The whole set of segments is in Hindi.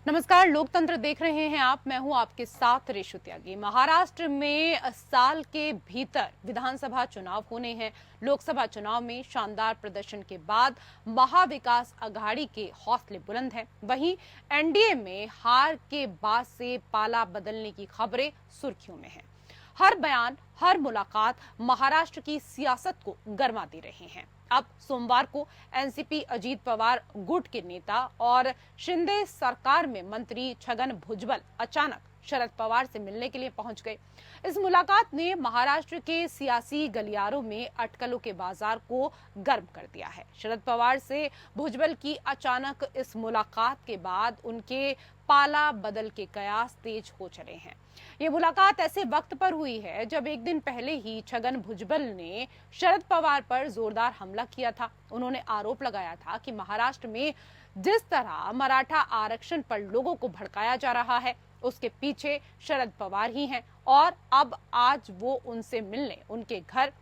नमस्कार, लोकतंत्र देख रहे हैं आप। मैं हूं आपके साथ रेशु त्यागी। महाराष्ट्र में साल के भीतर विधानसभा चुनाव होने हैं। लोकसभा चुनाव में शानदार प्रदर्शन के बाद महाविकास अघाड़ी के हौसले बुलंद हैं। वहीं एनडीए में हार के बाद से पाला बदलने की खबरें सुर्खियों में हैं। हर बयान, हर मुलाकात महाराष्ट्र की सियासत को गरमा दे रहे हैं। अब सोमवार को एनसीपी अजीत पवार गुट के नेता और शिंदे सरकार में मंत्री छगन भुजबल अचानक शरद पवार से मिलने के लिए पहुंच गए। इस मुलाकात ने महाराष्ट्र के सियासी गलियारों में अटकलों के बाजार को गर्म कर दिया है। शरद पवार से भुजबल की अचानक इस मुलाकात के बाद उनके पाला बदल के कयास तेज हो चले हैं। ये मुलाकात ऐसे वक्त पर हुई है जब एक दिन पहले ही छगन भुजबल ने शरद पवार पर जोरदार हमला किया था। उन्होंने आरोप लगाया था कि महाराष्ट्र में जिस तरह मराठा आरक्षण पर लोगों को भड़काया जा रहा है, उसके पीछे शरद पवार ही हैं। और अब आज वो उनसे मिलने उनके घर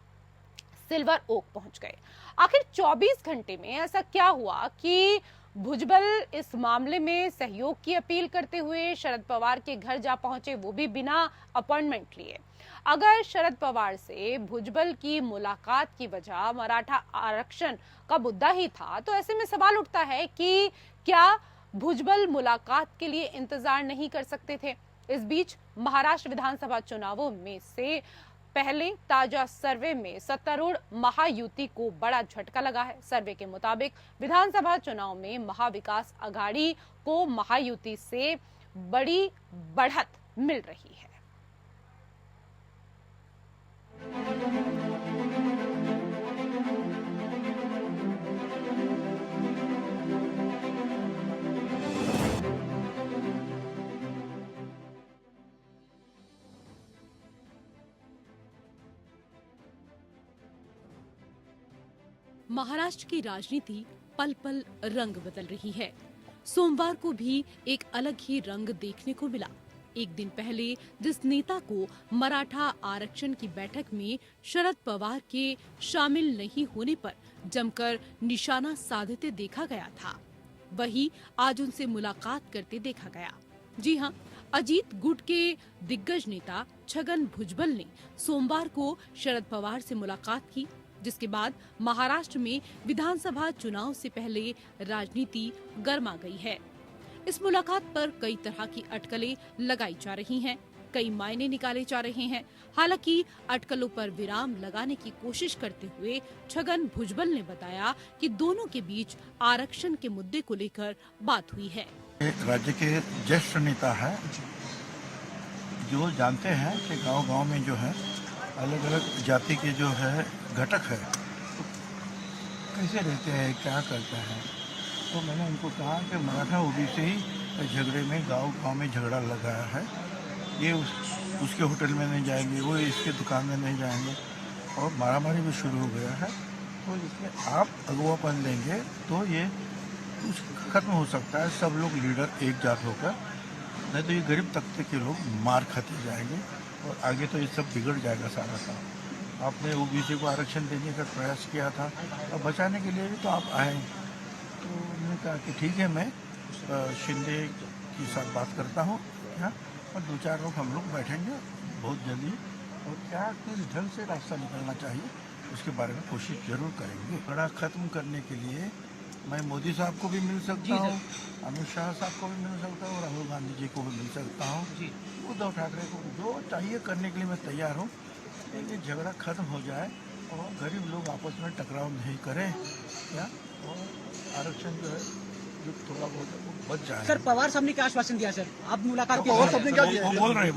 सिल्वर ओक पहुंच गए। आखिर 24 घंटे में ऐसा क्या हुआ कि भुजबल इस मामले में सहयोग की अपील करते हुए शरद पवार के घर जा पहुंचे, वो भी बिना अपॉइंटमेंट लिए। अगर शरद पवार से भुजबल की मुलाकात की वजह मराठा आरक्षण का मुद्दा ही था, तो ऐसे में सवाल उठता है कि क्या भुजबल मुलाकात के लिए इंतजार नहीं कर सकते थे। इस बीच महाराष्ट्र विधानसभा चुनावों में से पहले ताजा सर्वे में सत्तारूढ़ महायुति को बड़ा झटका लगा है। सर्वे के मुताबिक विधानसभा चुनाव में महाविकास अघाड़ी को महायुति से बड़ी बढ़त मिल रही है। महाराष्ट्र की राजनीति पल पल रंग बदल रही है। सोमवार को भी एक अलग ही रंग देखने को मिला। एक दिन पहले जिस नेता को मराठा आरक्षण की बैठक में शरद पवार के शामिल नहीं होने पर जमकर निशाना साधते देखा गया था, वही आज उनसे मुलाकात करते देखा गया। जी हां, अजीत गुट के दिग्गज नेता छगन भुजबल ने सोमवार को शरद पवार से मुलाकात की, जिसके बाद महाराष्ट्र में विधानसभा चुनाव से पहले राजनीति गर्मा गई है। इस मुलाकात पर कई तरह की अटकलें लगाई जा रही हैं, कई मायने निकाले जा रहे हैं। हालांकि अटकलों पर विराम लगाने की कोशिश करते हुए छगन भुजबल ने बताया कि दोनों के बीच आरक्षण के मुद्दे को लेकर बात हुई है। राज्य के ज्येष्ठ नेता है, जो जानते हैं कि गांव-गांव में जो है अलग अलग जाति के जो है घटक है, तो कैसे रहते हैं, क्या करते हैं। तो मैंने उनको कहा कि मराठा ओबीसी झगड़े में गांव-गांव में झगड़ा लगाया है, ये उसके होटल में नहीं जाएंगे, वो इसके दुकान में नहीं जाएंगे, और मारामारी भी शुरू हो गया है। तो इसमें आप अगुवापन लेंगे तो ये कुछ खत्म हो सकता है, सब लोग लीडर एक जात होकर, नहीं तो ये गरीब तबके के लोग मार खाते जाएंगे और आगे तो ये सब बिगड़ जाएगा सारा काम। आपने ओबीसी को आरक्षण देने का प्रयास किया था, और बचाने के लिए भी तो आप आए। तो मैंने कहा कि ठीक है, मैं शिंदे के साथ बात करता हूँ यहाँ, और 2-4 लोग हम लोग बैठेंगे बहुत जल्दी, और क्या किस ढंग से रास्ता निकलना चाहिए उसके बारे में कोशिश जरूर करेंगे। बड़ा ख़त्म करने के लिए मैं मोदी साहब को भी मिल सकता हूँ, अमित शाह साहब को भी मिल सकता हूँ, राहुल गांधी जी को भी मिल सकता हूँ, उद्धव ठाकरे को, जो चाहिए करने के लिए मैं तैयार हूँ। ये झगड़ा खत्म हो जाए और गरीब लोग आपस में टकराव नहीं करें, क्या, और आरक्षण जो है जो थोड़ा बहुत बच जाए। सर, पवार साहब ने क्या आश्वासन दिया सर? आप मुलाकात बोल रहे।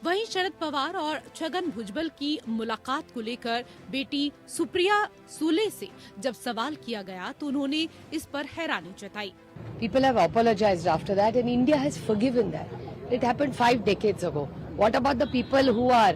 वहीं शरद पवार और छगन भुजबल की मुलाकात को लेकर बेटी सुप्रिया सुले से जब सवाल किया गया तो उन्होंने इस पर हैरानी जताई। People have apologized after that and India has forgiven that. It happened 5 decades ago. What about the people who are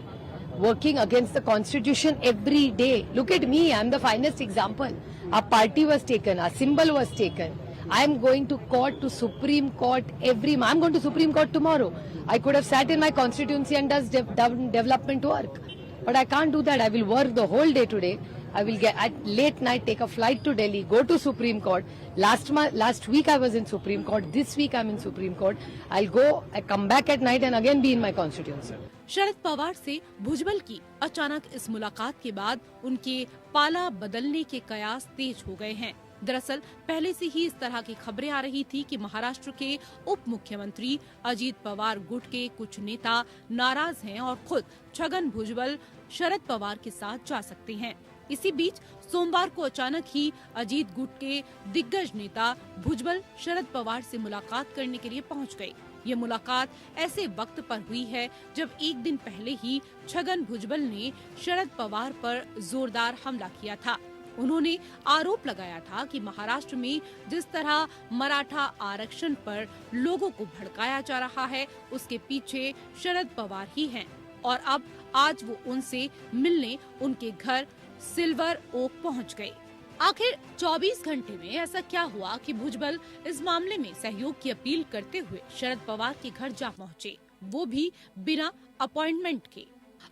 working against the constitution every day? Look at me, I am the finest example. Our party was taken, our symbol was taken. I am going to court, to Supreme Court I'm going to Supreme Court tomorrow. I could have sat in my constituency and done development work. But I can't do that. I will work the whole day today I will get at late night take a flight to Delhi, go to Supreme Court. Last week I was in Supreme Court. This week I'm in Supreme Court. I'll go, I come back at night and again be in my constituency. Sharad Pawar से भुजबल की अचानक इस मुलाकात के बाद उनके पाला बदलने के कयास तेज हो गए हैं। दरअसल पहले से ही इस तरह की खबरें आ रही थी कि महाराष्ट्र के उप मुख्यमंत्री अजीत पवार गुट के कुछ नेता नाराज हैं और खुद छगन भुजबल शरद पवार के साथ जा सकते हैं। इसी बीच सोमवार को अचानक ही अजीत गुट के दिग्गज नेता भुजबल शरद पवार से मुलाकात करने के लिए पहुंच गए। ये मुलाकात ऐसे वक्त पर हुई है जब एक दिन पहले ही छगन भुजबल ने शरद पवार पर जोरदार हमला किया था। उन्होंने आरोप लगाया था कि महाराष्ट्र में जिस तरह मराठा आरक्षण पर लोगों को भड़काया जा रहा है उसके पीछे शरद पवार ही हैं और अब आज वो उनसे मिलने उनके घर सिल्वर ओक पहुंच गए। आखिर 24 घंटे में ऐसा क्या हुआ कि भुजबल इस मामले में सहयोग की अपील करते हुए शरद पवार के घर जा पहुंचे, वो भी बिना अपॉइंटमेंट के।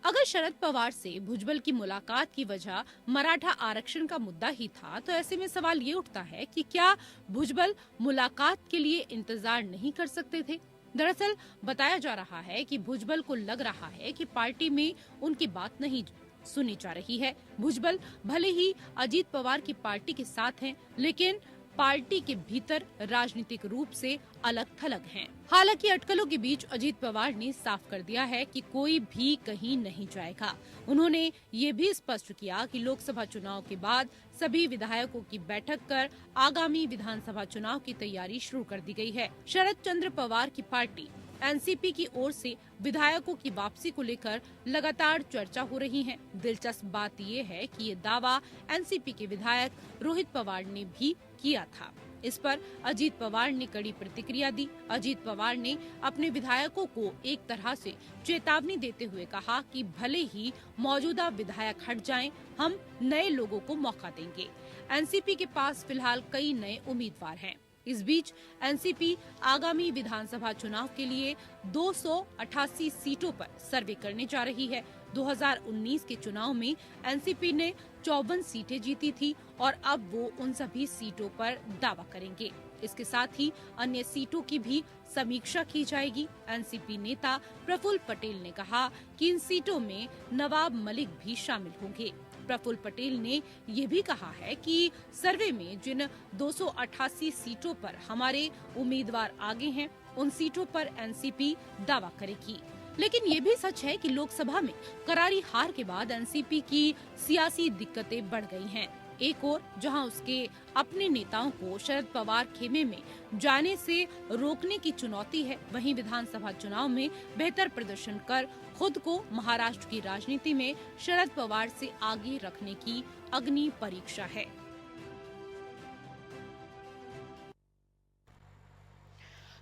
अगर शरद पवार से भुजबल की मुलाकात की वजह मराठा आरक्षण का मुद्दा ही था तो ऐसे में सवाल ये उठता है कि क्या भुजबल मुलाकात के लिए इंतजार नहीं कर सकते थे। दरअसल बताया जा रहा है कि भुजबल को लग रहा है कि पार्टी में उनकी बात नहीं सुनी जा रही है। भुजबल भले ही अजीत पवार की पार्टी के साथ हैं, लेकिन पार्टी के भीतर राजनीतिक रूप से अलग थलग हैं। हालांकि अटकलों के बीच अजीत पवार ने साफ कर दिया है कि कोई भी कहीं नहीं जाएगा। उन्होंने ये भी स्पष्ट किया कि लोकसभा चुनाव के बाद सभी विधायकों की बैठक कर आगामी विधानसभा चुनाव की तैयारी शुरू कर दी गई है। शरद चंद्र पवार की पार्टी एनसीपी की ओर से विधायकों की वापसी को लेकर लगातार चर्चा हो रही है। दिलचस्प बात ये है कि ये दावा एनसीपी के विधायक रोहित पवार ने भी किया था। इस पर अजीत पवार ने कड़ी प्रतिक्रिया दी। अजीत पवार ने अपने विधायकों को एक तरह से चेतावनी देते हुए कहा कि भले ही मौजूदा विधायक हट जाएं, हम नए लोगों को मौका देंगे। एनसीपी के पास फिलहाल कई नए उम्मीदवार हैं। इस बीच एनसीपी आगामी विधानसभा चुनाव के लिए 288 सीटों पर सर्वे करने जा रही है। 2019 के चुनाव में एनसीपी ने 54 सीटें जीती थी और अब वो उन सभी सीटों पर दावा करेंगे। इसके साथ ही अन्य सीटों की भी समीक्षा की जाएगी। एनसीपी नेता प्रफुल्ल पटेल ने कहा कि इन सीटों में नवाब मलिक भी शामिल होंगे। प्रफुल्ल पटेल ने ये भी कहा है कि सर्वे में जिन 288 सीटों पर हमारे उम्मीदवार आगे हैं, उन सीटों पर एनसीपी दावा करेगी। लेकिन ये भी सच है कि लोकसभा में करारी हार के बाद एनसीपी की सियासी दिक्कतें बढ़ गई हैं। एक ओर जहां उसके अपने नेताओं को शरद पवार खेमे में जाने से रोकने की चुनौती है, वहीं विधानसभा चुनाव में बेहतर प्रदर्शन कर खुद को महाराष्ट्र की राजनीति में शरद पवार से आगे रखने की अग्नि परीक्षा है।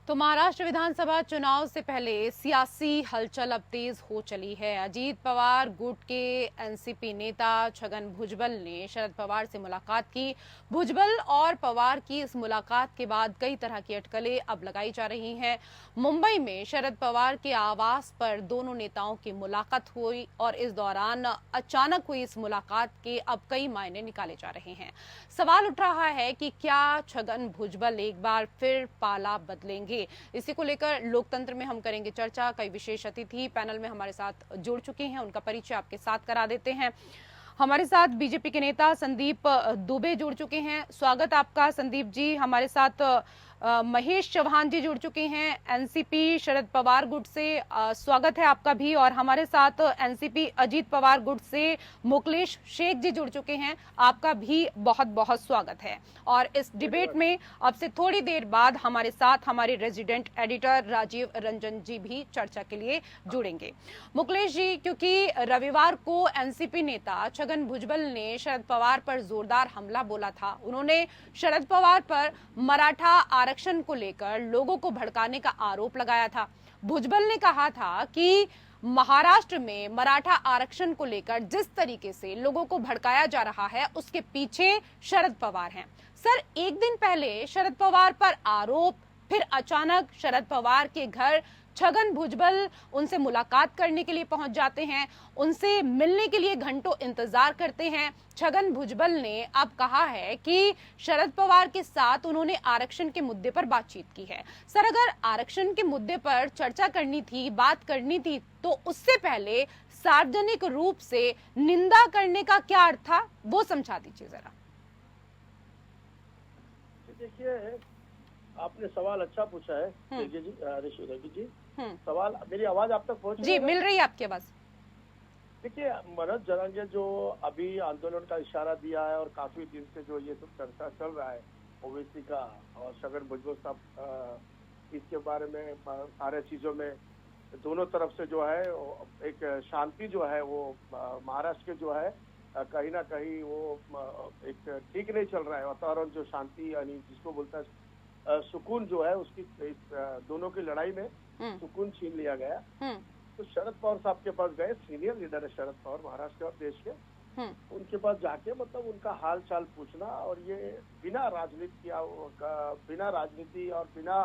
तो महाराष्ट्र विधानसभा चुनाव से पहले सियासी हलचल अब तेज हो चली है। अजीत पवार गुट के एनसीपी नेता छगन भुजबल ने शरद पवार से मुलाकात की। भुजबल और पवार की इस मुलाकात के बाद कई तरह की अटकलें अब लगाई जा रही हैं। मुंबई में शरद पवार के आवास पर दोनों नेताओं की मुलाकात हुई और इस दौरान अचानक हुई इस मुलाकात के अब कई मायने निकाले जा रहे हैं। सवाल उठ रहा है कि क्या छगन भुजबल एक बार फिर पाला बदलेंगे। इसी को लेकर लोकतंत्र में हम करेंगे चर्चा। कई विशेष अतिथि पैनल में हमारे साथ जुड़ चुके हैं, उनका परिचय आपके साथ करा देते हैं। हमारे साथ बीजेपी के नेता संदीप दुबे जुड़ चुके हैं, स्वागत आपका संदीप जी। हमारे साथ महेश चौहान जी जुड़ चुके हैं एनसीपी शरद पवार गुट से, स्वागत है आपका भी। और हमारे साथ एनसीपी अजीत पवार गुट से मुकलेश शेख जी जुड़ चुके हैं, आपका भी बहुत बहुत स्वागत है। और इस डिबेट में अब से थोड़ी देर बाद हमारे साथ हमारे रेजिडेंट एडिटर राजीव रंजन जी भी चर्चा के लिए जुड़ेंगे। मुकलेश जी, क्योंकि रविवार को एनसीपी नेता छगन भुजबल ने शरद पवार पर जोरदार हमला बोला था। उन्होंने शरद पवार पर मराठा आरक्षण को लेकर लोगों को भड़काने का आरोप लगाया था। भुजबल ने कहा था कि महाराष्ट्र में मराठा आरक्षण को लेकर जिस तरीके से लोगों को भड़काया जा रहा है उसके पीछे शरद पवार हैं। सर, एक दिन पहले शरद पवार पर आरोप, फिर अचानक शरद पवार के घर छगन भुजबल उनसे मुलाकात करने के लिए पहुंच जाते हैं, उनसे मिलने के लिए घंटों इंतजार करते हैं। छगन भुजबल ने अब कहा है कि शरद पवार के साथ उन्होंने आरक्षण के मुद्दे पर बातचीत की है। सर, अगर आरक्षण के मुद्दे पर चर्चा करनी थी, बात करनी थी, तो उससे पहले सार्वजनिक रूप से निंदा करने का क्या अर्थ था, वो समझा दीजिए जरा। देखिए, आपने सवाल अच्छा पूछा है रेगी जी। सवाल, मेरी आवाज आप तक पहुंच जी, मिल रही है आपकी आवाज। देखिए, मनोज जरांगे जो अभी आंदोलन का इशारा दिया है और काफी दिन से जो ये सब चर्चा चल रहा है ओवैसी का और छगन भुजबल साहब, इसके बारे में सारे चीजों में दोनों तरफ से जो है एक शांति जो है वो महाराष्ट्र के जो है कहीं ना कहीं वो एक ठीक नहीं चल रहा है वातावरण, जो शांति यानी जिसको बोलता है सुकून जो है उसकी दोनों की लड़ाई में सुकून छीन लिया गया। तो शरद पवार साहब के पास गए, सीनियर लीडर है शरद पवार महाराष्ट्र और देश के, उनके पास जाके मतलब उनका हाल चाल पूछना, और ये बिना राजनीति और बिना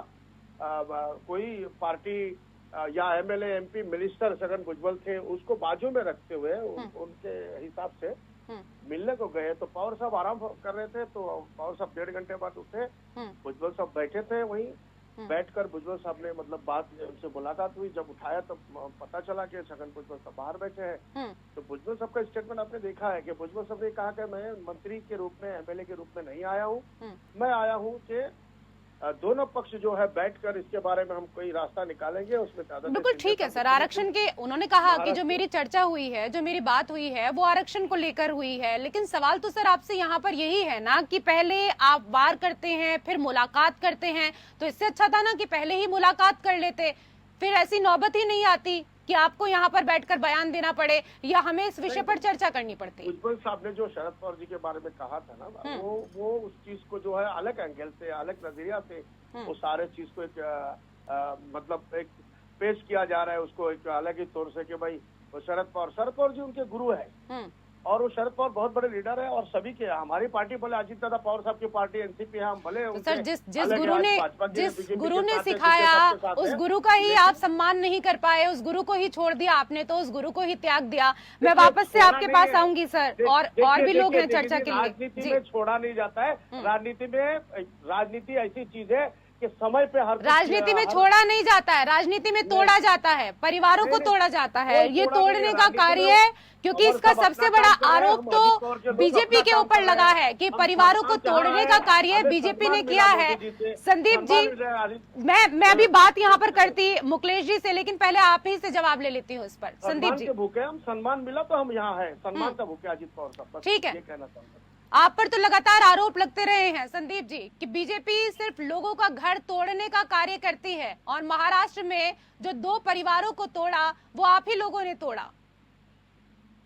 कोई पार्टी या MLA MP minister Chhagan Bhujbal थे उसको बाजू में रखते हुए उनके हिसाब से मिलने को गए। तो पवार साहब आराम कर रहे थे, तो पवार साहब 1.5 घंटे बाद उठे, भुजबल साहब बैठे थे वहीं बैठकर भुजबल साहब ने मतलब बात उनसे मुलाकात हुई। जब उठाया तो पता चला कि छगन भुजबल साहब बाहर बैठे हैं। तो भुजबल साहब का स्टेटमेंट आपने देखा है कि भुजबल साहब ने कहा कि मैं मंत्री के रूप में, एमएलए के रूप में नहीं आया हूँ, मैं आया हूँ कि दोनों पक्ष जो है बैठकर इसके बारे में हम कोई रास्ता निकालेंगे। उसमें बिल्कुल ठीक है सर, आरक्षण के उन्होंने कहा कि जो मेरी चर्चा हुई है, जो मेरी बात हुई है, वो आरक्षण को लेकर हुई है। लेकिन सवाल तो सर आपसे यहाँ पर यही है ना कि पहले आप वार करते हैं, फिर मुलाकात करते हैं, तो इससे अच्छा था ना कि पहले ही मुलाकात कर लेते, फिर ऐसी नौबत ही नहीं आती कि आपको यहाँ पर बैठकर बयान देना पड़े या हमें इस विषय पर चर्चा करनी पड़ती। भुजबल साहब ने जो शरद पवार जी के बारे में कहा था ना, वो उस चीज को जो है अलग एंगल से, अलग नजरिया से वो सारे चीज को एक मतलब एक पेश किया जा रहा है, उसको एक अलग ही तौर से कि भाई वो शरद पवार जी उनके गुरु है और वो शरद पवार बहुत बड़े लीडर है और सभी के, हमारी पार्टी भले अजीत दादा पवार साहब की पार्टी एनसीपी है, हम भले तो सर जिस गुरु ने सिखाया उस गुरु का ही आप सम्मान नहीं कर पाए, उस गुरु को ही छोड़ दिया आपने, तो उस गुरु को ही त्याग दिया। मैं वापस से आपके पास आऊंगी सर, और भी लोग हैं चर्चा के लिए। राजनीति में छोड़ा नहीं जाता है, राजनीति ऐसी चीज है कि समय पे हर राजनीति में छोड़ा नहीं जाता है, राजनीति में तोड़ा जाता है, परिवारों को तोड़ा जाता है। ये तोड़ने का कार्य है, क्योंकि इसका सबसे बड़ा आरोप तो बीजेपी के ऊपर लगा है कि परिवारों को तोड़ने का कार्य बीजेपी ने किया है। संदीप जी, मैं अभी बात यहाँ पर करती मुकलेश जी से, लेकिन पहले आप ही से जवाब ले लेती हूँ इस पर। संदीप जी, भूखे हम, सम्मान मिला तो हम यहाँ है, सम्मान का भूखे अजीत पवार साहब, ठीक है। आप पर तो लगातार आरोप लगते रहे हैं संदीप जी कि बीजेपी सिर्फ लोगों का घर तोड़ने का कार्य करती है, और महाराष्ट्र में जो 2 परिवारों को तोड़ा वो आप ही लोगों ने तोड़ा।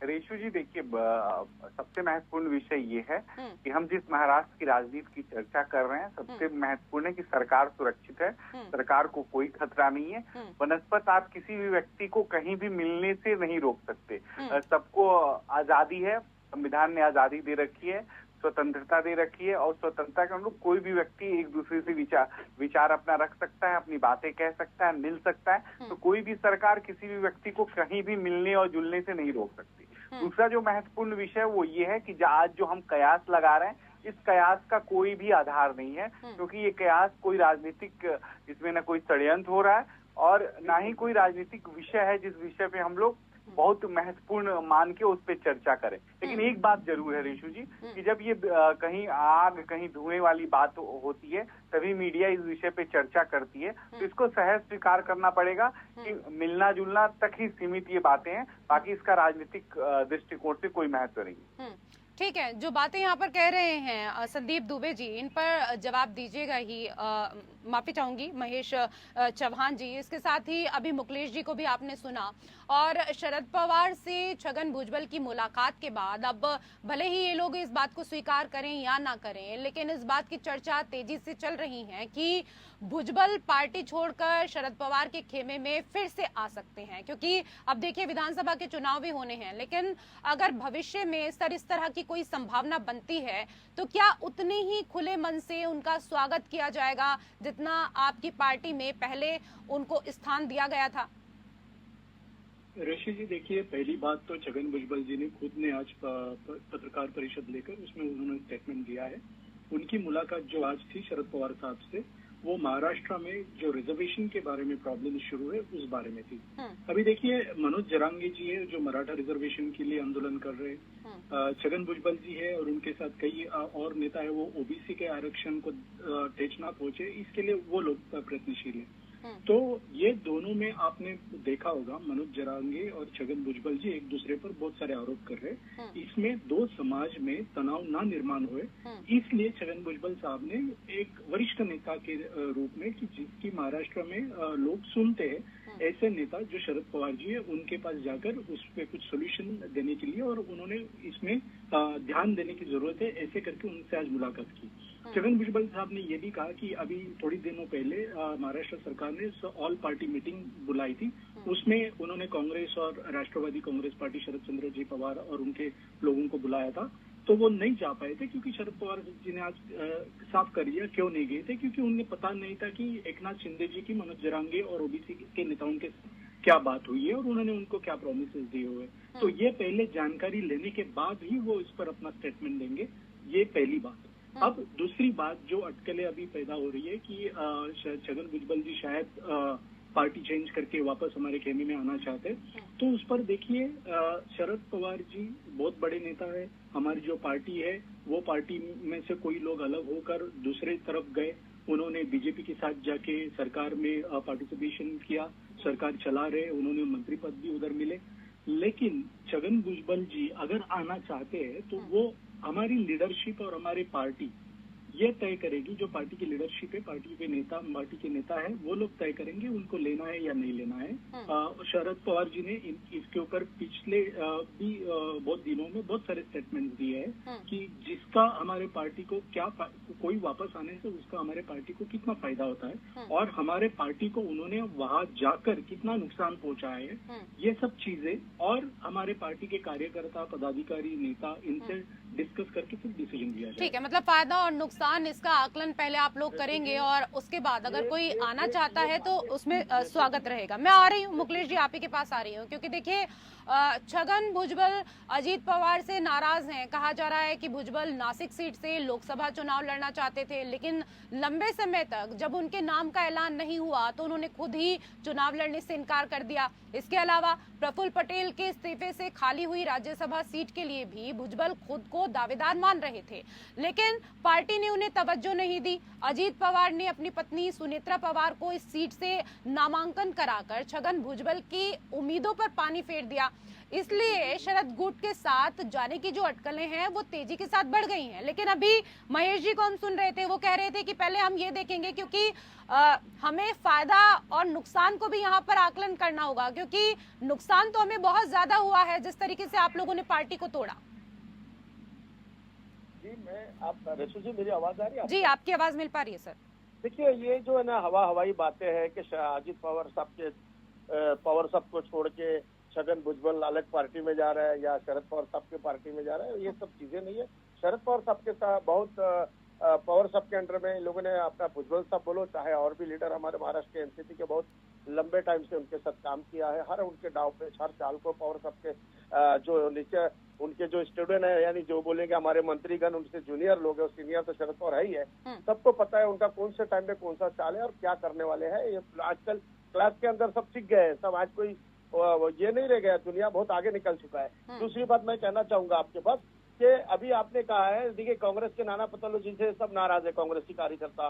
रेशु जी, देखिए, सबसे महत्वपूर्ण विषय ये है कि हम जिस महाराष्ट्र की राजनीति की चर्चा कर रहे हैं, सबसे महत्वपूर्ण है कि सरकार सुरक्षित है, सरकार को कोई खतरा नहीं है। बनस्पत आप किसी भी व्यक्ति को कहीं भी मिलने से नहीं रोक सकते, सबको आजादी है, संविधान ने आजादी दे रखी है, स्वतंत्रता दे रखी है, और स्वतंत्रता के अनुरूप कोई भी व्यक्ति एक दूसरे से विचार अपना रख सकता है, अपनी बातें कह सकता है, मिल सकता है। तो कोई भी सरकार किसी भी व्यक्ति को कहीं भी मिलने और जुलने से नहीं रोक सकती। दूसरा जो महत्वपूर्ण विषय वो ये है कि आज जो हम कयास लगा रहे हैं, इस कयास का कोई भी आधार नहीं है, क्योंकि ये कयास कोई राजनीतिक, इसमें न कोई षड्यंत्र हो रहा है और ना ही कोई राजनीतिक विषय है जिस विषय पे हम लोग बहुत महत्वपूर्ण मान के उस पर चर्चा करें। लेकिन एक बात जरूर है रेशु जी कि जब ये कहीं आग, कहीं धुएं वाली बात होती है, तभी मीडिया इस विषय पे चर्चा करती है। तो इसको सहज स्वीकार करना पड़ेगा कि मिलना जुलना तक ही सीमित ये बातें हैं, बाकी इसका राजनीतिक दृष्टिकोण से कोई महत्व नहीं। ठीक है, जो बातें यहाँ पर कह रहे हैं संदीप दुबे जी, इन पर जवाब दीजिएगा ही। माफी चाहूंगी महेश चौहान जी, इसके साथ ही अभी मुकलेश जी को भी आपने सुना, और शरद पवार से छगन भुजबल की मुलाकात के बाद अब भले ही ये लोग इस बात को स्वीकार करें या ना करें, लेकिन इस बात की चर्चा तेजी से चल रही है कि भुजबल पार्टी छोड़कर शरद पवार के खेमे में फिर से आ सकते हैं, क्योंकि अब देखिए विधानसभा के चुनाव भी होने हैं। लेकिन अगर भविष्य में सर इस तरह की कोई संभावना बनती है तो क्या उतने ही खुले मन से उनका स्वागत किया जाएगा जितना जितना आपकी पार्टी में पहले उनको स्थान दिया गया था? ऋषि जी देखिए, पहली बात तो छगन भुजबल जी ने खुद ने आज पत्रकार परिषद लेकर उसमें उन्होंने स्टेटमेंट दिया है। उनकी मुलाकात जो आज थी शरद पवार साहब से, वो महाराष्ट्र में जो रिजर्वेशन के बारे में प्रॉब्लम शुरू है उस बारे में थी। अभी देखिए, मनोज जरांगे जी है जो मराठा रिजर्वेशन के लिए आंदोलन कर रहे हैं, छगन भुजबल जी है और उनके साथ कई और नेता है, वो ओबीसी के आरक्षण को ठेस ना पहुंचे इसके लिए वो लोग प्रयत्नशील है। तो ये दोनों में आपने देखा होगा, मनोज जरांगे और छगन भुजबल जी एक दूसरे पर बहुत सारे आरोप कर रहे हैं। इसमें दो समाज में तनाव ना निर्माण हुए, इसलिए छगन भुजबल साहब ने एक वरिष्ठ नेता के रूप में, कि जिसकी महाराष्ट्र में लोग सुनते हैं, ऐसे नेता जो शरद पवार जी है उनके पास जाकर उस पर कुछ सोल्यूशन देने के लिए, और उन्होंने इसमें ध्यान देने की जरूरत है, ऐसे करके उनसे आज मुलाकात की। छगन भुजबल साहब ने ये भी कहा कि अभी थोड़ी दिनों पहले महाराष्ट्र सरकार ने ऑल पार्टी मीटिंग बुलाई थी, उसमें उन्होंने कांग्रेस और राष्ट्रवादी कांग्रेस पार्टी शरद चंद्र जी पवार और उनके लोगों को बुलाया था, तो वो नहीं जा पाए थे क्योंकि शरद पवार जी ने आज साफ कर दिया क्यों नहीं गए थे, क्योंकि उन्हें पता नहीं था कि एकनाथ शिंदे जी की मनोज जरांगे और ओबीसी के नेताओं के क्या बात हुई है और उन्होंने उनको क्या प्रोमिसेस दिए हुए। तो ये पहले जानकारी लेने के बाद ही वो इस पर अपना स्टेटमेंट देंगे, ये पहली बात। अब दूसरी बात जो अटकलें अभी पैदा हो रही है कि छगन भुजबल जी शायद पार्टी चेंज करके वापस हमारे खेमे में आना चाहते हैं, तो उस पर देखिए, शरद पवार जी बहुत बड़े नेता है, हमारी जो पार्टी है वो पार्टी में से कोई लोग अलग होकर दूसरे तरफ गए, उन्होंने बीजेपी के साथ जाके सरकार में पार्टिसिपेशन किया, सरकार चला रहे, उन्होंने मंत्री पद भी उधर मिले। लेकिन छगन भुजबल जी अगर आना चाहते हैं तो वो हमारी लीडरशिप और हमारी पार्टी ये तय करेगी, जो पार्टी की लीडरशिप है, पार्टी के नेता है, वो लोग तय करेंगे उनको लेना है या नहीं लेना है। शरद पवार जी ने इसके ऊपर पिछले भी बहुत दिनों में बहुत सारे स्टेटमेंट दिए हैं कि जिसका हमारे पार्टी को कोई वापस आने से उसका हमारे पार्टी को कितना फायदा होता है और हमारे पार्टी को उन्होंने वहां जाकर कितना नुकसान पहुंचाया है, ये सब चीजें और हमारे पार्टी के कार्यकर्ता, पदाधिकारी, नेता, इनसे डिस्कस करके फिर डिसीजन लिया जाए। ठीक है, मतलब फायदा और नुकसान इसका आकलन पहले आप लोग करेंगे और उसके बाद अगर कोई आना चाहता है तो उसमें स्वागत रहेगा। मैं आ रही हूँ मुकलेश जी, आप ही के पास आ रही हूँ, क्योंकि देखिए छगन भुजबल अजीत पवार से नाराज हैं। कहा जा रहा है कि भुजबल नासिक सीट से लोकसभा चुनाव लड़ना चाहते थे, लेकिन लंबे समय तक जब उनके नाम का ऐलान नहीं हुआ तो उन्होंने खुद ही चुनाव लड़ने से इनकार कर दिया। इसके अलावा प्रफुल्ल पटेल के इस्तीफे से खाली हुई राज्यसभा सीट के लिए भी भुजबल खुद को दावेदार मान रहे थे, लेकिन पार्टी ने उन्हें तवज्जो नहीं दी। अजीत पवार ने अपनी पत्नी सुनेत्रा पवार को इस सीट से नामांकन कराकर छगन भुजबल की उम्मीदों पर पानी फेर दिया। इसलिए शरद गुट के साथ जाने की जो अटकलें हैं वो तेजी के साथ बढ़ गई हैं। लेकिन अभी महेश जी को हम सुन रहे थे, वो कह रहे थे कि पहले हम ये देखेंगे, क्योंकि हमें फायदा और नुकसान को भी यहाँ पर आकलन करना होगा, क्योंकि नुकसान तो हमें बहुत ज्यादा हुआ है जिस तरीके से आप लोगों ने पार्टी को तोड़ा। जी आप रेशु जी, मेरी आवाज आ रही है? जी, आपकी आवाज मिल पा रही है सर। देखिए, ये जो है ना हवाई बातें हैं कि अजीत पवार साहब को छोड़ के छगन भुजबल अलग पार्टी में जा रहा है या शरद पवार साहब के पार्टी में जा रहा है, ये सब चीजें नहीं है। शरद पवार साहब के साथ बहुत पवार साहब के अंडर में इन लोगों ने अपना भुजबल साहब बोलो चाहे और भी लीडर हमारे महाराष्ट्र के एनसीपी के बहुत लंबे टाइम से उनके साथ काम किया है। हर उनके दाव पे, हर चाल को पवार साहब के जो नीचे उनके जो स्टूडेंट है, यानी जो बोलेंगे हमारे मंत्रीगण उनसे जूनियर लोग है, सीनियर तो शरद पवार है ही है, सबको पता है उनका कौन से टाइम में कौन सा चाल है और क्या करने वाले हैं। ये आजकल क्लास के अंदर सब सीख गए हैं, सब आज कोई ये नहीं रह गया, दुनिया बहुत आगे निकल चुका है। दूसरी बात मैं कहना चाहूंगा आपके पास कि अभी आपने कहा है, देखिए कांग्रेस के नाना पतोले से सब नाराज है, कांग्रेस की कार्यकर्ता।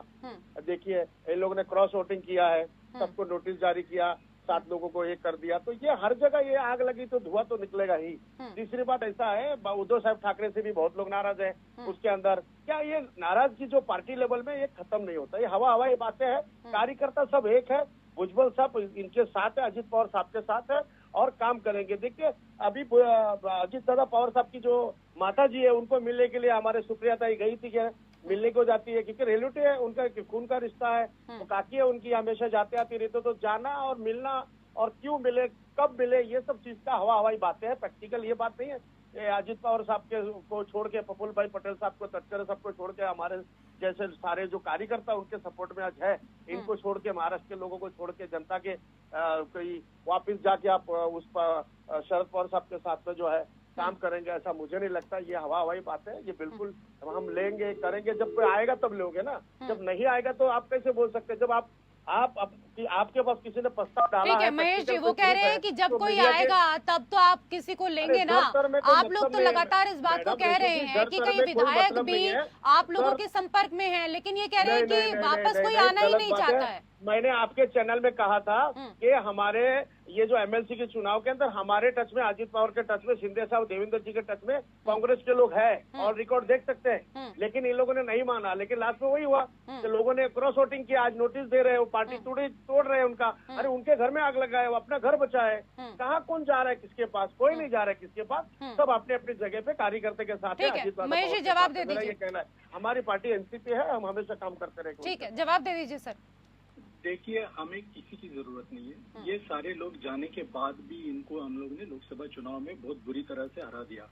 देखिए इन लोगों ने क्रॉस वोटिंग किया है, सबको नोटिस जारी किया, 7 लोगों को एक कर दिया, तो ये हर जगह ये आग लगी तो धुआं तो निकलेगा ही। तीसरी बात ऐसा है, उद्धव साहब ठाकरे से भी बहुत लोग नाराज हैं उसके अंदर। क्या ये नाराजगी जो पार्टी लेवल में ये खत्म नहीं होता, ये हवाई बातें हैं। कार्यकर्ता सब एक है, भुजबल साहब इनके साथ है, अजीत पवार साहब के साथ है और काम करेंगे। देखिए अभी अजीत दादा पवार साहब की जो माता जी है उनको मिलने के लिए हमारे सुप्रिया ताई गई थी, क्या मिलने को जाती है क्योंकि रिलेटिव है, उनका खून का रिश्ता है, तो काकी है उनकी, हमेशा जाते आती रहते, तो जाना और मिलना और क्यों मिले, कब मिले, ये सब चीज का हवाई बातें है, प्रैक्टिकल ये बात नहीं है। ये अजित पवार साहब के को छोड़ के, प्रफुल्ल भाई पटेल साहब को, तटकरे सबको छोड़ के, हमारे जैसे सारे जो कार्यकर्ता उनके सपोर्ट में आज है, इनको छोड़ के, महाराष्ट्र के लोगों को छोड़ के, जनता के कोई वापिस जाके आप उस शरद पवार साहब के साथ में जो है काम करेंगे, ऐसा मुझे नहीं लगता। ये हवाई बात है, ये बिल्कुल हम लेंगे, करेंगे। जब कोई आएगा तब लोगे ना, जब नहीं आएगा तो आप कैसे बोल सकते? जब आपके पास किसी ने प्रस्ताव डाला ठीक है महेश जी, वो कह रहे हैं कि जब कोई आएगा तब तो आप किसी को लेंगे ना। आप लोग तो लगातार इस बात को कह रहे हैं कि कई विधायक भी आप लोगों के संपर्क में हैं, लेकिन ये कह रहे हैं कि वापस कोई आना ही नहीं चाहता है। मैंने आपके चैनल में कहा था कि हमारे ये जो एमएलसी के चुनाव के अंदर हमारे टच में, अजित पवार के टच में, शिंदे साहब, देवेंद्र जी के टच में कांग्रेस के लोग हैं और रिकॉर्ड देख सकते हैं, लेकिन इन लोगों ने नहीं माना। लेकिन लास्ट में वही हुआ कि लोगों ने क्रॉस वोटिंग किया, आज नोटिस दे रहे हैं, वो पार्टी तोड़ रहे हैं उनका। अरे उनके घर में आग लगाए, वो अपना घर बचाए। कहाँ कौन जा रहा है किसके पास? कोई नहीं जा रहा है किसके पास, सब अपने अपनी जगह पे कार्यकर्ता के साथ है। अजित महेश जी जवाब दे दीजिए। ये कहना है, हमारी पार्टी एनसीपी है, हम हमेशा काम करते रहेंगे। ठीक है, जवाब दे दीजिए सर। देखिए, हमें किसी की जरूरत नहीं है। ये सारे लोग जाने के बाद भी इनको हम लोग ने लोकसभा चुनाव में बहुत बुरी तरह से हरा दिया।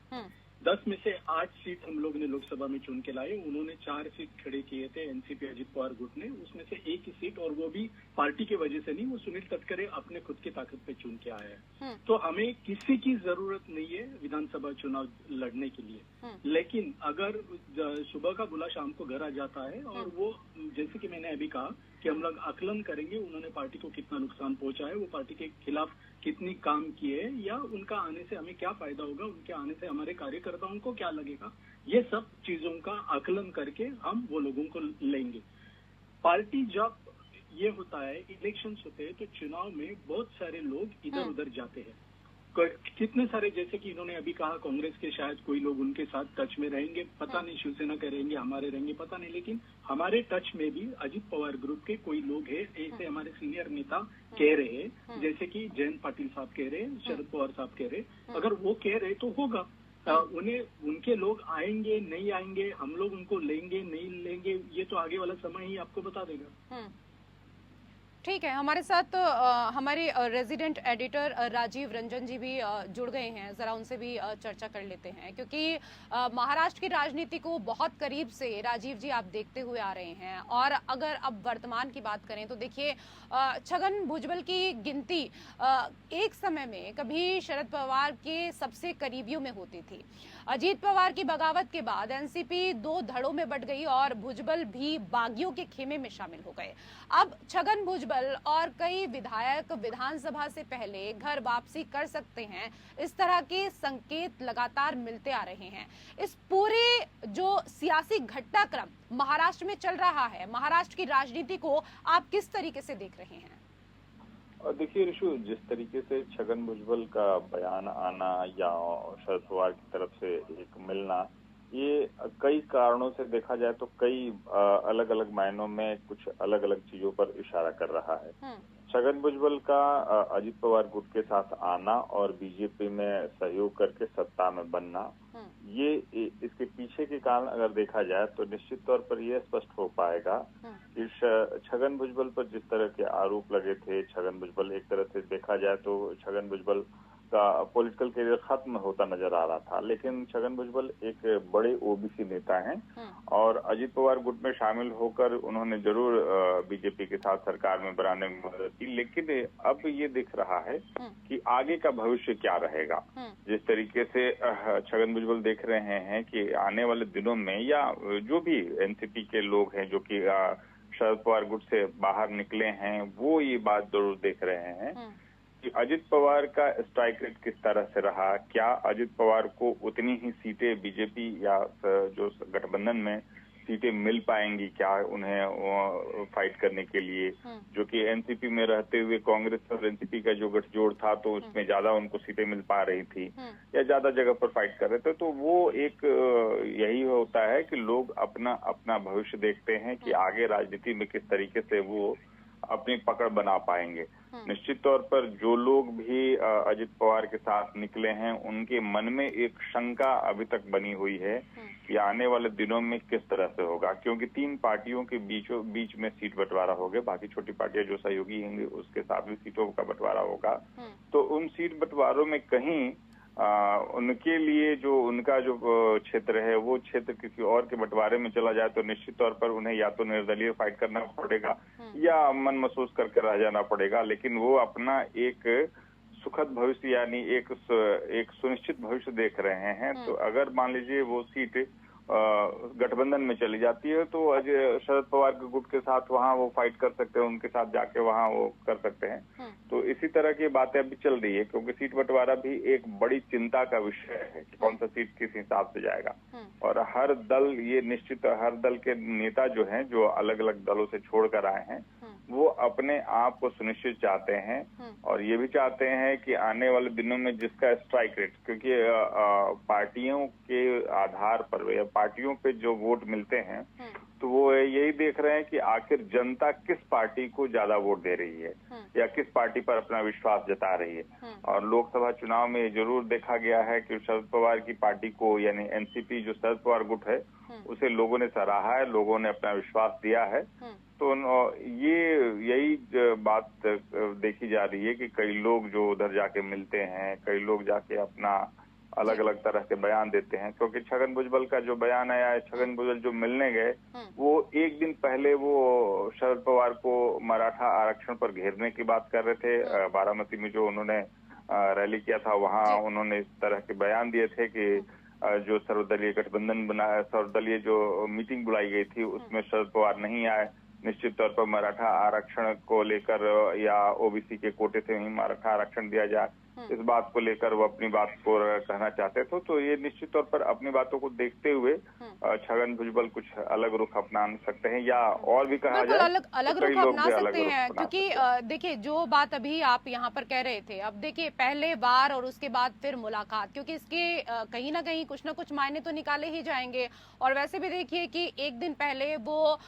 10 में से 8 सीट हम लोग ने लोकसभा में चुन के लाए। उन्होंने 4 सीट खड़े किए थे एनसीपी अजित पवार गुट ने, उसमें से एक ही सीट, और वो भी पार्टी की वजह से नहीं, वो सुनील तटकरे अपने खुद की ताकत पे चुन के आया है। तो हमें किसी की जरूरत नहीं है विधानसभा चुनाव लड़ने के लिए। लेकिन अगर सुबह का बुला शाम को घर आ जाता है, और वो जैसे कि मैंने अभी कहा कि हम लोग आकलन करेंगे उन्होंने पार्टी को कितना नुकसान पहुंचा है, वो पार्टी के खिलाफ कितनी काम किए, या उनका आने से हमें क्या फायदा होगा, उनके आने से हमारे कार्यकर्ताओं को क्या लगेगा, ये सब चीजों का आकलन करके हम वो लोगों को लेंगे। पार्टी जब ये होता है, इलेक्शंस होते हैं, तो चुनाव में बहुत सारे लोग इधर उधर जाते हैं। कितने सारे, जैसे कि इन्होंने अभी कहा, कांग्रेस के शायद कोई लोग उनके साथ टच में रहेंगे, पता नहीं, शिवसेना के रहेंगे, हमारे रहेंगे, पता नहीं, लेकिन हमारे टच में भी अजित पवार ग्रुप के कोई लोग हैं, ऐसे हमारे सीनियर नेता कह रहे हैं, जैसे कि जयंत पाटिल साहब कह रहे हैं, शरद पवार साहब कह रहे हैं। अगर वो कह रहे तो होगा, उन्हें उनके लोग आएंगे नहीं आएंगे, हम लोग उनको लेंगे नहीं लेंगे, ये तो आगे वाला समय ही आपको बता देगा। ठीक है, हमारे साथ हमारे रेजिडेंट एडिटर राजीव रंजन जी भी जुड़ गए हैं, जरा उनसे भी चर्चा कर लेते हैं, क्योंकि महाराष्ट्र की राजनीति को बहुत करीब से राजीव जी आप देखते हुए आ रहे हैं। और अगर अब वर्तमान की बात करें तो देखिए, छगन भुजबल की गिनती एक समय में कभी शरद पवार के सबसे करीबियों में होती थी। अजीत पवार की बगावत के बाद एनसीपी 2 धड़ों में बट गई और भुजबल भी बागियों के खेमे में शामिल हो गए। अब छगन भुजबल और कई विधायक विधानसभा से पहले घर वापसी कर सकते हैं, इस तरह के संकेत लगातार मिलते आ रहे हैं। इस पूरे जो सियासी घटनाक्रम महाराष्ट्र में चल रहा है, महाराष्ट्र की राजनीति को आप किस तरीके से देख रहे हैं? देखिए ऋषु, जिस तरीके से छगन भुजबल का बयान आना या शरद पवार की तरफ से एक मिलना, ये कई कारणों से देखा जाए तो कई अलग अलग मायनों में कुछ अलग अलग चीजों पर इशारा कर रहा है। छगन भुजबल का अजित पवार गुट के साथ आना और बीजेपी में सहयोग करके सत्ता में बनना, ये इसके पीछे के कारण अगर देखा जाए तो निश्चित तौर पर यह स्पष्ट हो पाएगा कि छगन भुजबल पर जिस तरह के आरोप लगे थे, छगन भुजबल एक तरह से देखा जाए तो छगन भुजबल का पॉलिटिकल करियर खत्म होता नजर आ रहा था, लेकिन छगन भुजबल एक बड़े ओबीसी नेता हैं और अजित पवार गुट में शामिल होकर उन्होंने जरूर बीजेपी के साथ सरकार में बनाने में मदद की। लेकिन अब ये दिख रहा है कि आगे का भविष्य क्या रहेगा। जिस तरीके से छगन भुजबल देख रहे हैं कि आने वाले दिनों में, या जो भी एनसीपी के लोग हैं जो कि शरद पवार गुट से बाहर निकले हैं, वो ये बात जरूर देख रहे हैं कि अजित पवार का स्ट्राइक रेट किस तरह से रहा, क्या अजित पवार को उतनी ही सीटें बीजेपी या जो गठबंधन में सीटें मिल पाएंगी क्या उन्हें फाइट करने के लिए, जो कि एनसीपी में रहते हुए कांग्रेस और एनसीपी का जो गठजोड़ था तो उसमें ज्यादा उनको सीटें मिल पा रही थी या ज्यादा जगह पर फाइट कर रहे थे। तो वो एक यही होता है कि लोग अपना अपना भविष्य देखते हैं कि आगे राजनीति में किस तरीके से वो अपनी पकड़ बना पाएंगे। निश्चित तौर पर जो लोग भी अजित पवार के साथ निकले हैं, उनके मन में एक शंका अभी तक बनी हुई है कि आने वाले दिनों में किस तरह से होगा, क्योंकि 3 पार्टियों के बीच में सीट बंटवारा हो गया, बाकी छोटी पार्टियां जो सहयोगी होंगी उसके साथ भी सीटों का बंटवारा होगा। तो उन सीट बंटवारों में कहीं उनके लिए जो उनका जो क्षेत्र है वो क्षेत्र किसी और के बंटवारे में चला जाए तो निश्चित तौर पर उन्हें या तो निर्दलीय फाइट करना पड़ेगा या मन महसूस करके रह जाना पड़ेगा, लेकिन वो अपना एक सुखद भविष्य यानी एक सुनिश्चित भविष्य देख रहे हैं। तो अगर मान लीजिए वो सीट गठबंधन में चली जाती है तो शरद पवार के गुट के साथ वहां वो फाइट कर सकते हैं, उनके साथ जाके वहां वो कर सकते हैं। तो इसी तरह की बातें अभी चल रही है, क्योंकि सीट बंटवारा भी एक बड़ी चिंता का विषय है कि कौन सा सीट किस हिसाब से जाएगा। और हर दल, ये निश्चित हर दल के नेता जो हैं, जो अलग अलग दलों से छोड़कर आए हैं, वो अपने आप को सुनिश्चित चाहते हैं और ये भी चाहते हैं कि आने वाले दिनों में जिसका स्ट्राइक रेट, क्योंकि पार्टियों के आधार पर या पार्टियों पे जो वोट मिलते हैं तो वो यही देख रहे हैं कि आखिर जनता किस पार्टी को ज्यादा वोट दे रही है या किस पार्टी पर अपना विश्वास जता रही है। और लोकसभा चुनाव में जरूर देखा गया है कि शरद पवार की पार्टी को यानी एनसीपी जो शरद पवार गुट है उसे लोगों ने सराहा है, लोगों ने अपना विश्वास दिया है। तो यही बात देखी जा रही है कि कई लोग जो उधर जाके मिलते हैं, कई लोग जाके अपना अलग अलग तरह के बयान देते हैं, क्योंकि छगन भुजबल का जो बयान आया, छगन भुजबल जो मिलने गए वो एक दिन पहले वो शरद पवार को मराठा आरक्षण पर घेरने की बात कर रहे थे। बारामती में जो उन्होंने रैली किया था वहां उन्होंने इस तरह के बयान दिए थे कि जो सर्वदलीय गठबंधन बनाया, सर्वदलीय जो मीटिंग बुलाई गई थी उसमें शरद पवार नहीं आए। निश्चित तौर पर मराठा आरक्षण को लेकर या ओबीसी के कोटे से ही मराठा आरक्षण दिया जाए, इस बात को लेकर वो अपनी बात को कहना चाहते थे। तो ये निश्चित तौर पर अपनी बातों को देखते हुए छगन भुजबल कुछ अलग रुख अपना सकते हैं या और भी कहा जाए अलग रुख अपना सकते हैं, क्योंकि देखिए जो बात अभी आप यहाँ पर कह रहे थे, अब देखिए पहले बार और उसके बाद फिर मुलाकात, क्योंकि इसके कहीं ना कहीं कुछ ना कुछ मायने तो निकाले ही जाएंगे। और वैसे भी देखिए कि एक दिन पहले वो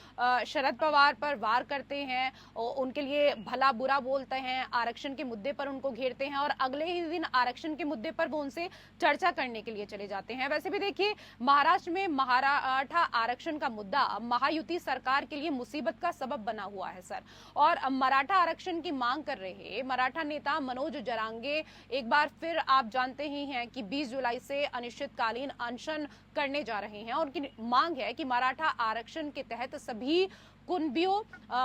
शरद पवार पर वार करते हैं, उनके लिए भला बुरा बोलते हैं, आरक्षण के मुद्दे पर उनको घेरते हैं और अगले ही दिन आरक्षण के मुद्दे पर वो उनसे चर्चा करने के लिए चले जाते हैं। वैसे भी देखिए महाराष्ट्र में मराठा आरक्षण का मुद्दा महायुति सरकार के लिए मुसीबत का सबब बना हुआ है सर। और मराठा आरक्षण की मांग कर रहे मराठा नेता मनोज जरांगे एक बार फिर आप जानते ही हैं कि 20 जुलाई से अनिश्चितकालीन अनशन करने जा रहे हैं और उनकी मांग है कि मराठा आरक्षण के तहत सभी कुनबियों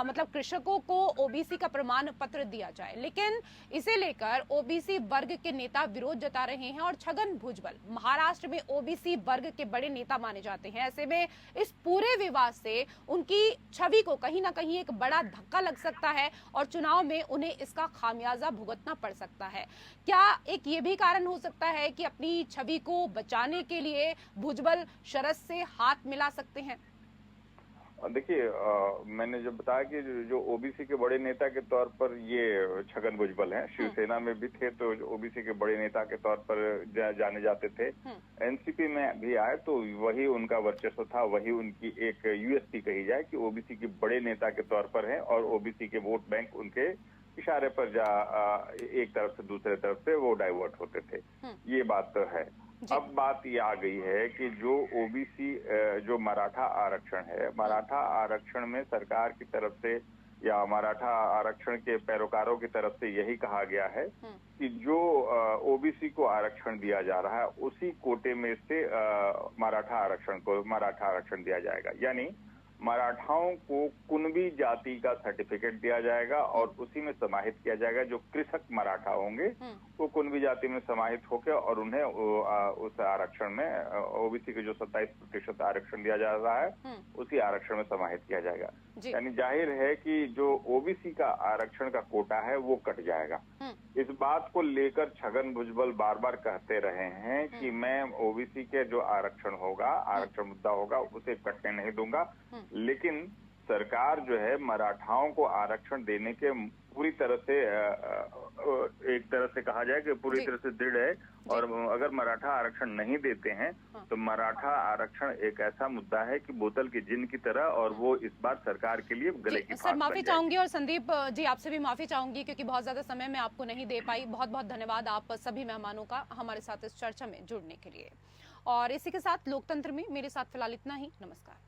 मतलब कृषकों को ओबीसी का प्रमाण पत्र दिया जाए। लेकिन इसे लेकर ओबीसी वर्ग के नेता विरोध जता रहे हैं और छगन भुजबल महाराष्ट्र में ओबीसी वर्ग के बड़े नेता माने जाते हैं। ऐसे में इस पूरे विवाद से उनकी छवि को कहीं ना कहीं एक बड़ा धक्का लग सकता है और चुनाव में उन्हें इसका खामियाजा भुगतना पड़ सकता है। क्या एक ये भी कारण हो सकता है कि अपनी छवि को बचाने के लिए भुजबल शरद से हाथ मिला सकते हैं? देखिए मैंने जो बताया कि जो ओबीसी के बड़े नेता के तौर पर ये छगन भुजबल हैं, शिवसेना में भी थे तो ओबीसी के बड़े नेता के तौर पर जाने जाते थे। एनसीपी में भी आए तो वही उनका वर्चस्व था, वही उनकी एक यूएसपी कही जाए कि ओबीसी के बड़े नेता के तौर पर हैं और ओबीसी के वोट बैंक उनके इशारे पर एक तरफ से दूसरे तरफ से वो डाइवर्ट होते थे। ये बात तो है। अब बात ये आ गई है कि जो ओबीसी जो मराठा आरक्षण है, मराठा आरक्षण में सरकार की तरफ से या मराठा आरक्षण के पैरोकारों की तरफ से यही कहा गया है कि जो ओबीसी को आरक्षण दिया जा रहा है उसी कोटे में से मराठा आरक्षण दिया जाएगा। यानी मराठाओं को कुनबी जाति का सर्टिफिकेट दिया जाएगा और उसी में समाहित किया जाएगा। जो कृषक मराठा होंगे वो कुनबी जाति में समाहित होकर और उन्हें उस आरक्षण में ओबीसी के जो 27% आरक्षण दिया जा रहा है उसी आरक्षण में समाहित किया जाएगा। यानी जाहिर है कि जो ओबीसी का आरक्षण का कोटा है वो कट जाएगा। इस बात को लेकर छगन भुजबल बार बार कहते रहे हैं कि मैं ओबीसी के जो आरक्षण मुद्दा होगा उसे कटने नहीं दूंगा। लेकिन सरकार जो है मराठाओं को आरक्षण देने के पूरी तरह से एक तरह से कहा जाए कि पूरी तरह से दृढ़ है और अगर मराठा आरक्षण नहीं देते हैं तो मराठा आरक्षण एक ऐसा मुद्दा है कि बोतल की जिन की तरह और वो इस बार सरकार के लिए गले की सर माफी चाहूंगी और संदीप जी आपसे भी माफी चाहूंगी क्योंकि बहुत ज्यादा समय मैं आपको नहीं दे पाई। बहुत बहुत धन्यवाद आप सभी मेहमानों का हमारे साथ इस चर्चा में जुड़ने के लिए। और इसी के साथ लोकतंत्र में मेरे साथ फिलहाल इतना ही। नमस्कार।